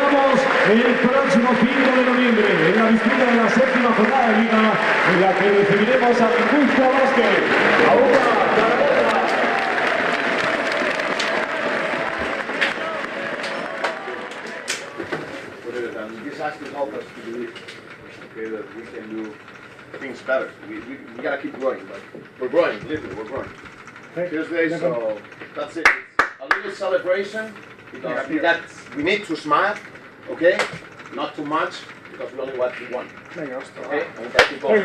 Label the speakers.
Speaker 1: esperamos el próximo 5 de noviembre en la disputa de la séptima jornada de Liga, en la que recibiremos a Guipúzcoa Basket. ¡Aupa Zaragoza!
Speaker 2: This has to help us to believe, okay, that we can do things better. We gotta keep growing, but we're growing, literally, we're growing. Tuesday, so that's it. It's a little celebration because we need to smile, okay? Not too much because we only want to win. Okay? And we gotta keep going.